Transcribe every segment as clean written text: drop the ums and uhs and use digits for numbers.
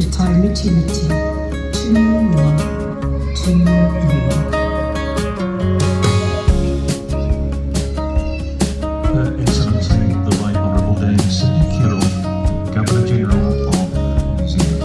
to Dignitary 2123. Her Excellency, the Right Honourable Dame Cindy Kirill, Governor General of New Zealand.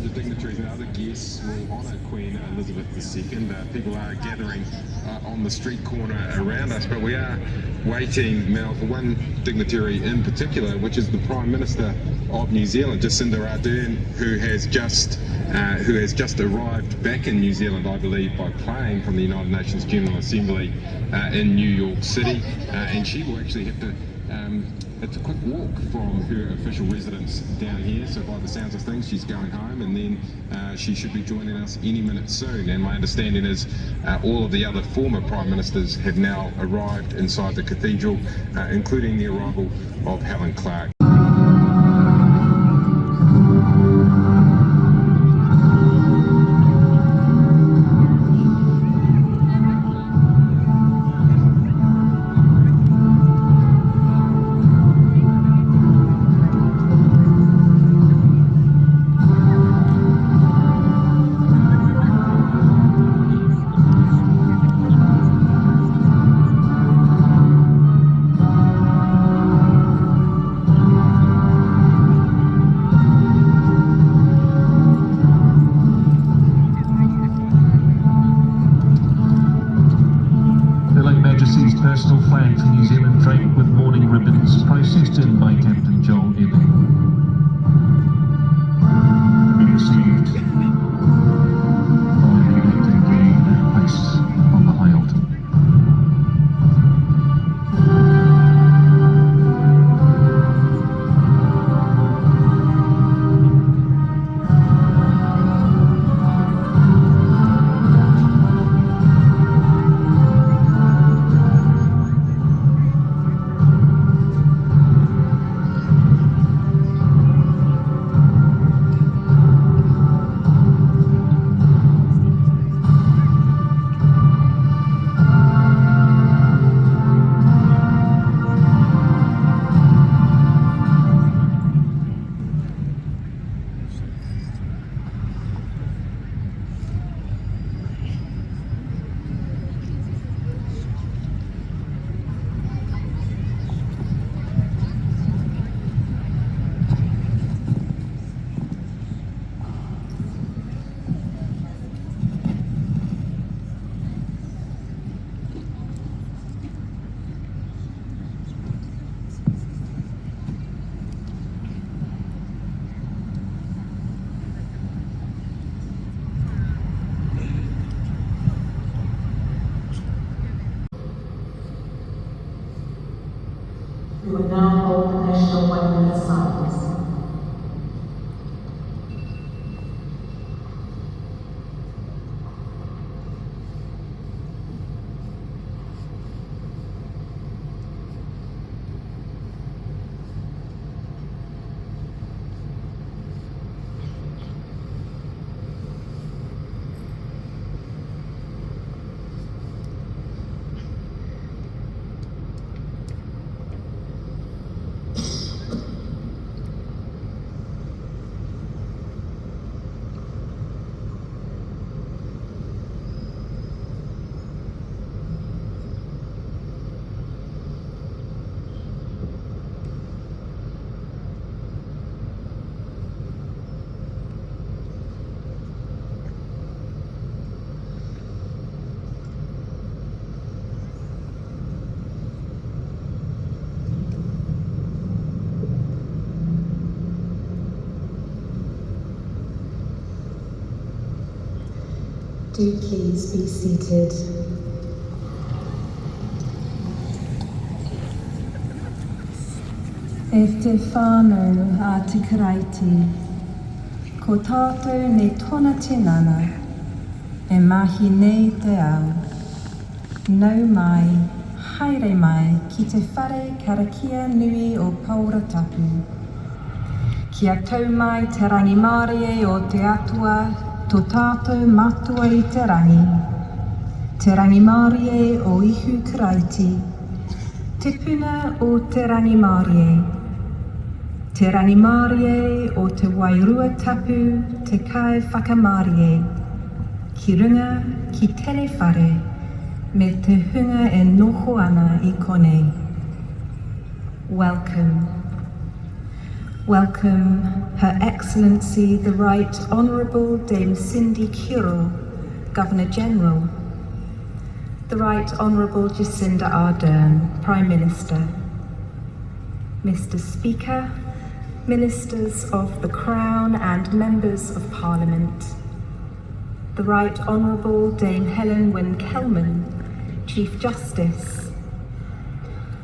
the dignitaries and other guests will honour Queen Elizabeth II. People are gathering on the street corner around us, but we are waiting, Mel, for one dignitary in particular, which is the Prime Minister of New Zealand, Jacinda Ardern, who has just arrived back in New Zealand, I believe, by plane from the United Nations General Assembly in New York City, and she will actually have to it's a quick walk from her official residence down here, so by the sounds of things she's going home, and then she should be joining us any minute soon. And my understanding is all of the other former Prime Ministers have now arrived inside the cathedral, including the arrival of Helen Clark. Personal flag for New Zealand draped with mourning ribbons, processed in by Captain Joel Ebbing. To be received following the elected being placed on the high altar. We will now hold the national 1 minute silence. Do please be seated. E te whānau a te karaiti, ko tātou ne tōna te nana, e mahi nei te ao. Nau mai, haere mai ki te whare karakia nui o Paura Tapu. Kia tau mai te rangi Mārie o te atua, tō tātou matua i te rangi Mārie o ihu karaiti, te puna o te rangi Mārie, te rangi Mārie o te wairua tapu, te kai whakamārie, ki runga, ki tere whare, me te hunga e noho ana i konei. Welcome. Welcome Her Excellency the Right Honourable Dame Cindy Kiro, Governor-General, the Right Honourable Jacinda Ardern, Prime Minister, Mr. Speaker, Ministers of the Crown and Members of Parliament, the Right Honourable Dame Helen Wynne-Kelman, Chief Justice,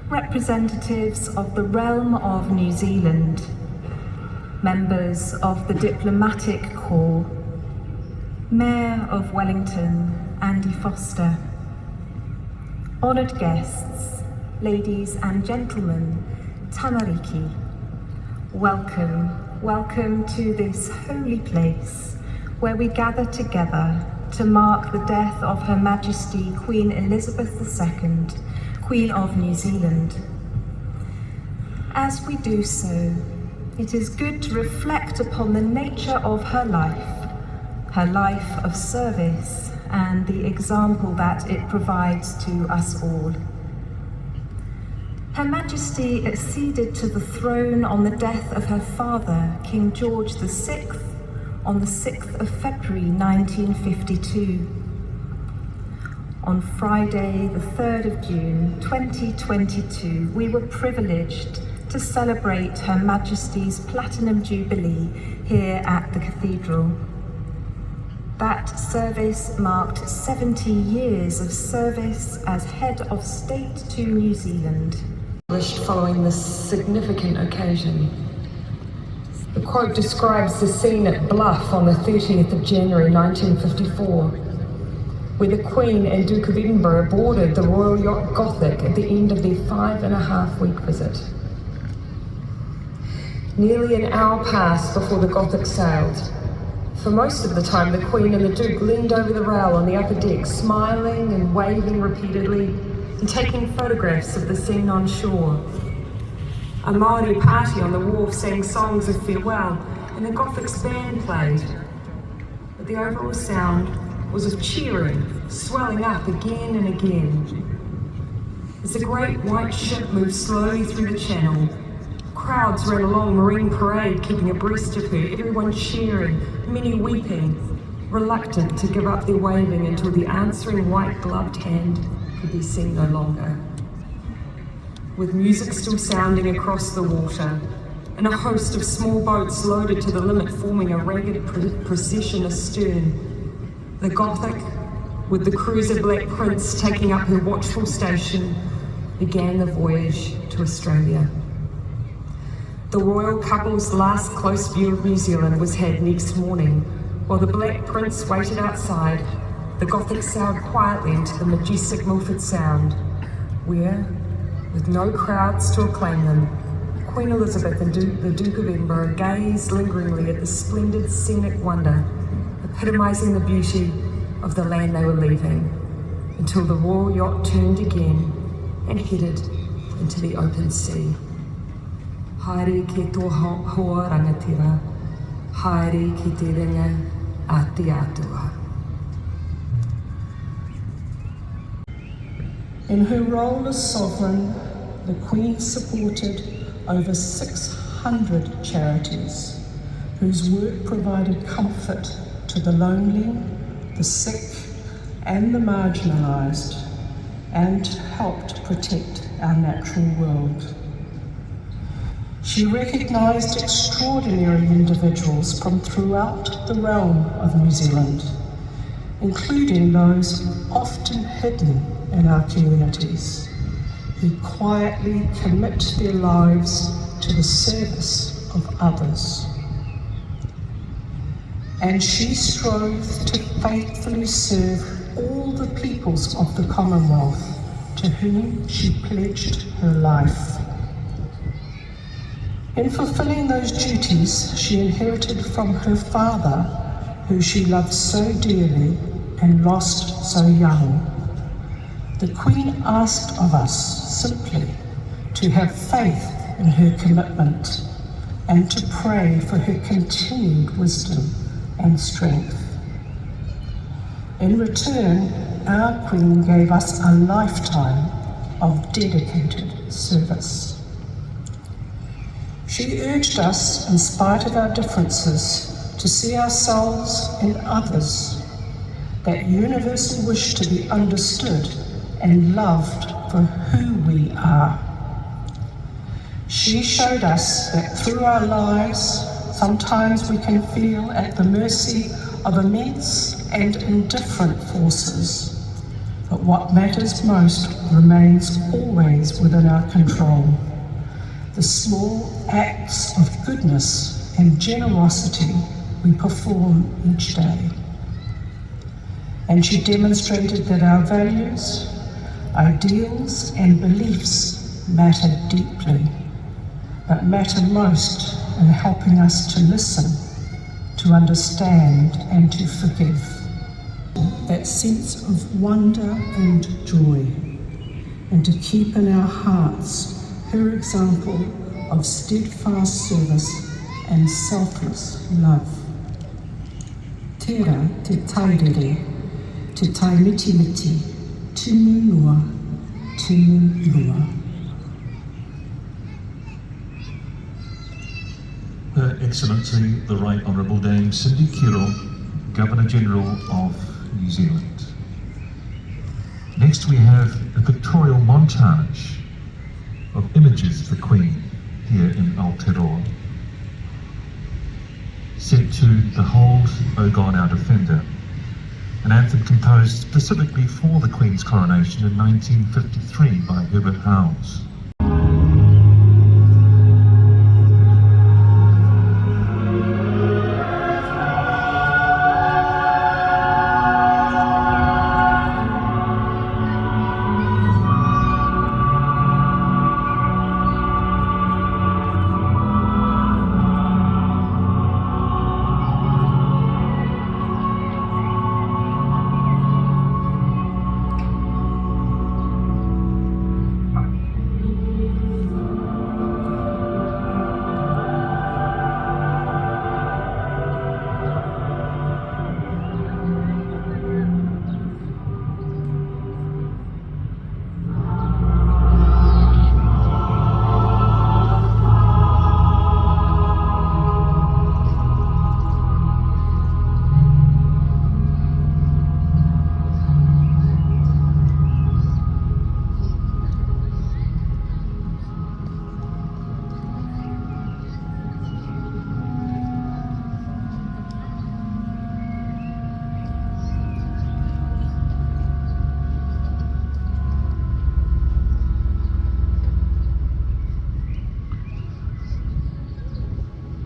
representatives of the Realm of New Zealand, members of the Diplomatic Corps, Mayor of Wellington, Andy Foster, honoured guests, ladies and gentlemen, tamariki, welcome to this holy place where we gather together to mark the death of Her Majesty Queen Elizabeth II, Queen of New Zealand. As we do so, it is good to reflect upon the nature of her life of service, and the example that it provides to us all. Her Majesty acceded to the throne on the death of her father, King George VI, on the 6th of February 1952. On Friday, the 3rd of June 2022, we were privileged to celebrate Her Majesty's Platinum Jubilee here at the Cathedral. That service marked 70 years of service as Head of State to New Zealand. Following this significant occasion. The quote describes the scene at Bluff on the 30th of January 1954, where the Queen and Duke of Edinburgh boarded the Royal Yacht Gothic at the end of their 5.5-week visit. Nearly an hour passed before the Gothic sailed. For most of the time, the Queen and the Duke leaned over the rail on the upper deck, smiling and waving repeatedly and taking photographs of the scene on shore. A Māori party on the wharf sang songs of farewell, and the Gothic's band played. But the overall sound was of cheering, swelling up again and again. As the great white ship moved slowly through the channel, crowds ran along Marine Parade, keeping abreast of her, everyone cheering, many weeping, reluctant to give up their waving until the answering white-gloved hand could be seen no longer. With music still sounding across the water, and a host of small boats loaded to the limit forming a ragged procession astern, the Gothic, with the cruiser Black Prince taking up her watchful station, began the voyage to Australia. The royal couple's last close view of New Zealand was had next morning. While the Black Prince waited outside, the Gothic sailed quietly into the majestic Milford Sound, where, with no crowds to acclaim them, Queen Elizabeth and the Duke of Edinburgh gazed lingeringly at the splendid scenic wonder, epitomising the beauty of the land they were leaving, until the royal yacht turned again and headed into the open sea. Haere ki tō hoa rangatira, haere ki te ringa a te atua. In her role as sovereign, the Queen supported over 600 charities whose work provided comfort to the lonely, the sick and the marginalised, and helped protect our natural world. She recognised extraordinary individuals from throughout the realm of New Zealand, including those often hidden in our communities, who quietly commit their lives to the service of others. And she strove to faithfully serve all the peoples of the Commonwealth to whom she pledged her life. In fulfilling those duties, she inherited from her father, who she loved so dearly and lost so young. The Queen asked of us simply to have faith in her commitment and to pray for her continued wisdom and strength. In return, our Queen gave us a lifetime of dedicated service. She urged us, in spite of our differences, to see ourselves in others, that universal wish to be understood and loved for who we are. She showed us that through our lives, sometimes we can feel at the mercy of immense and indifferent forces, but what matters most remains always within our control. The small acts of goodness and generosity we perform each day. And she demonstrated that our values, ideals and beliefs matter deeply, but matter most in helping us to listen, to understand and to forgive. That sense of wonder and joy, and to keep in our hearts her example of steadfast service and selfless love. Tērā te tairere, te tai miti miti, tunu lua, tunu lua. Her Excellency, the Right Honourable Dame Cindy Kiro, Governor-General of New Zealand. Next we have a pictorial montage of images of the Queen here in Aotearoa, set to Behold, O God, Our Defender, an anthem composed specifically for the Queen's coronation in 1953 by Herbert Howells.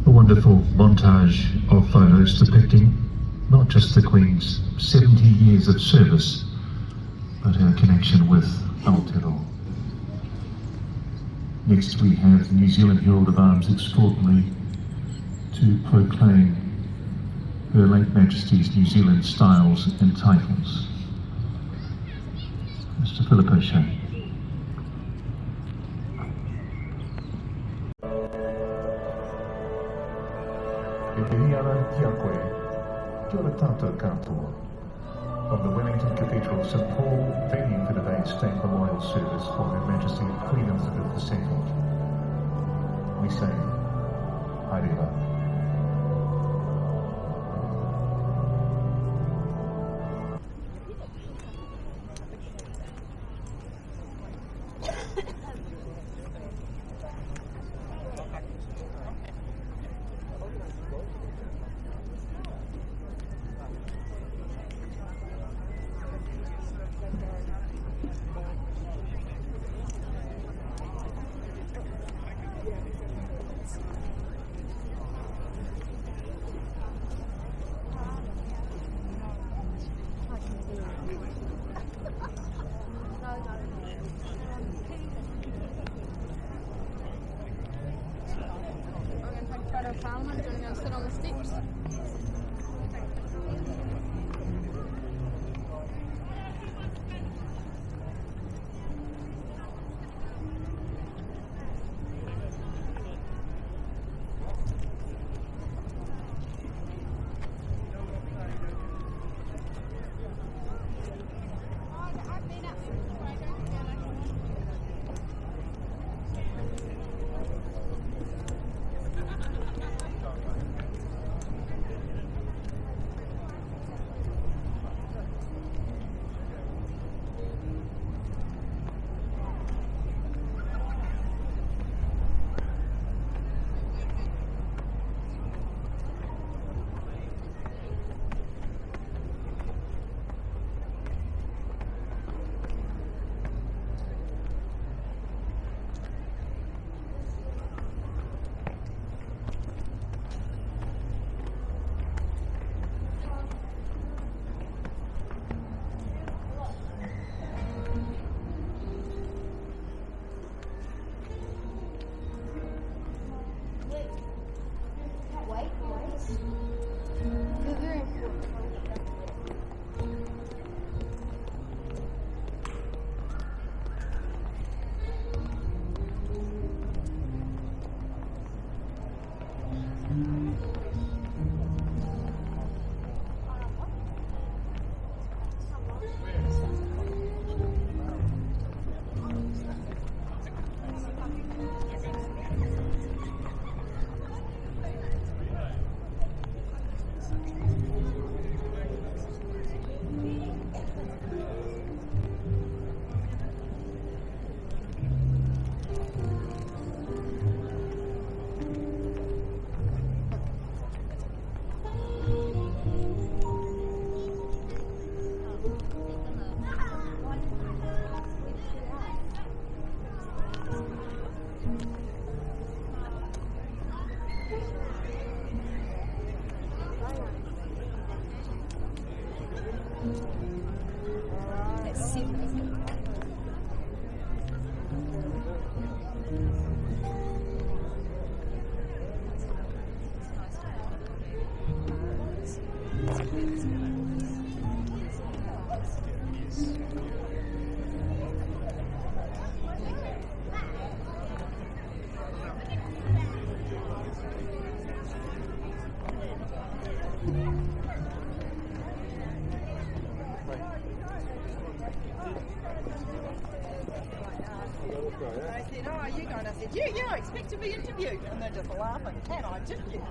Wonderful montage of photos depicting not just the Queen's 70 years of service, but her connection with Aotearoa. Next we have the New Zealand Herald of Arms Extraordinary to proclaim Her late Majesty's New Zealand styles and titles. Mr. Philip O'Shea. From the Wellington Cathedral, St Paul, venue for today's state memorial service for Her Majesty Queen Elizabeth II. We say, Haere. Parliament, and I'm going to sit on the steps. I said, "Oh, are you going?" I said, "Yeah, I expect to be interviewed." And they're just laughing. Can I tip you?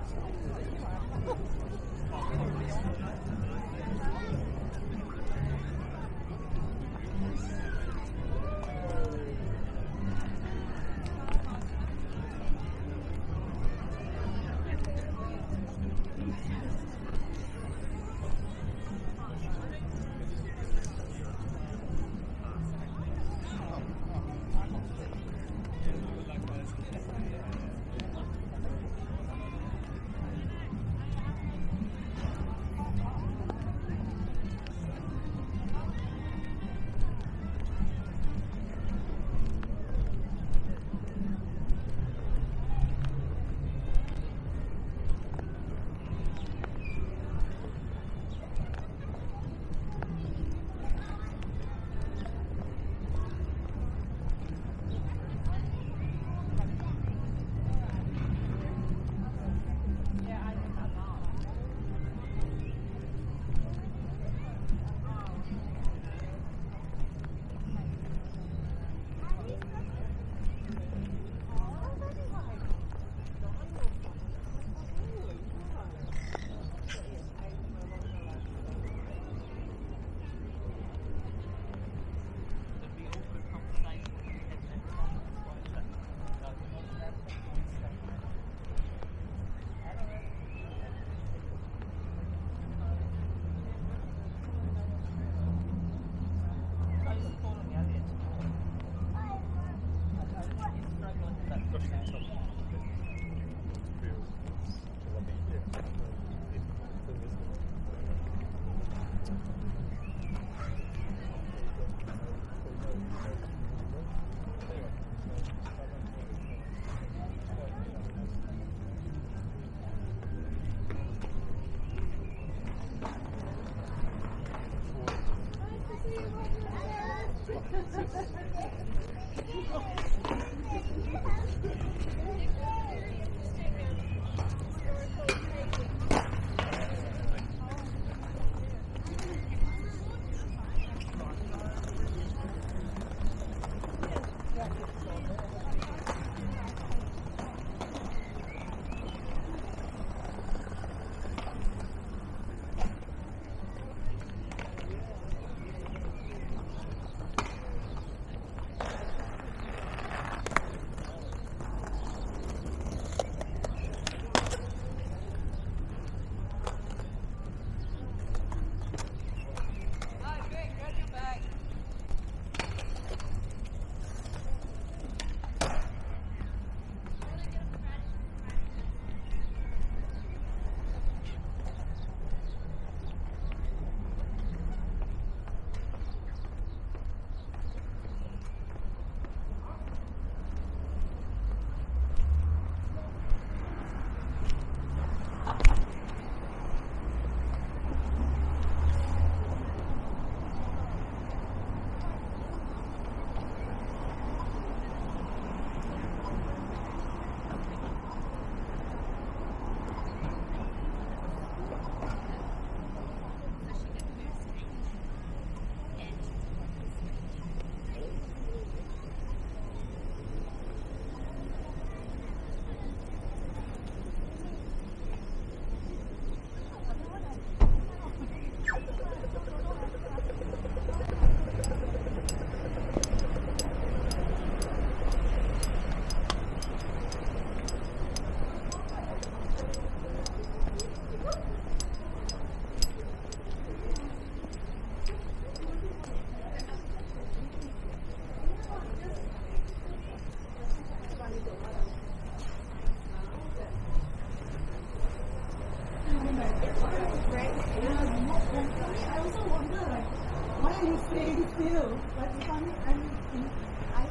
big feel. Like if I'm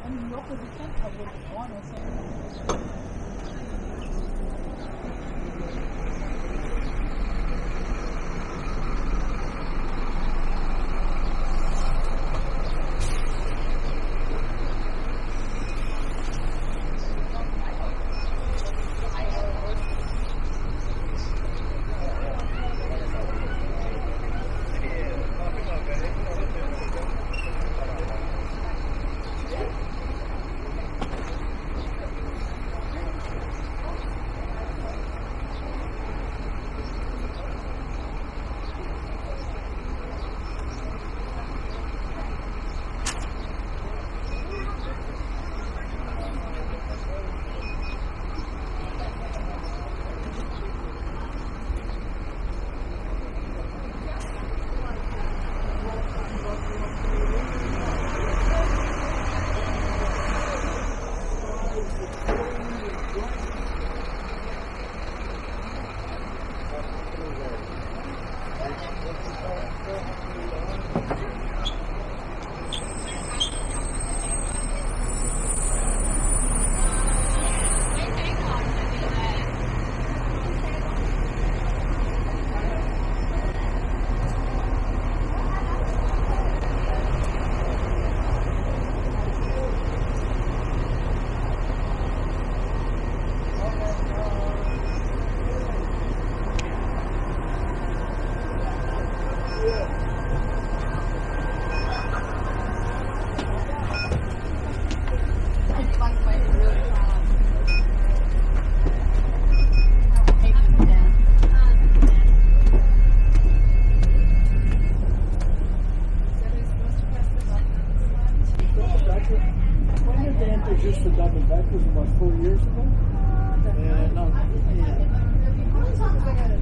in your position, I would want to say. When did they introduce the double deckers? About 4 years ago? How many times they got a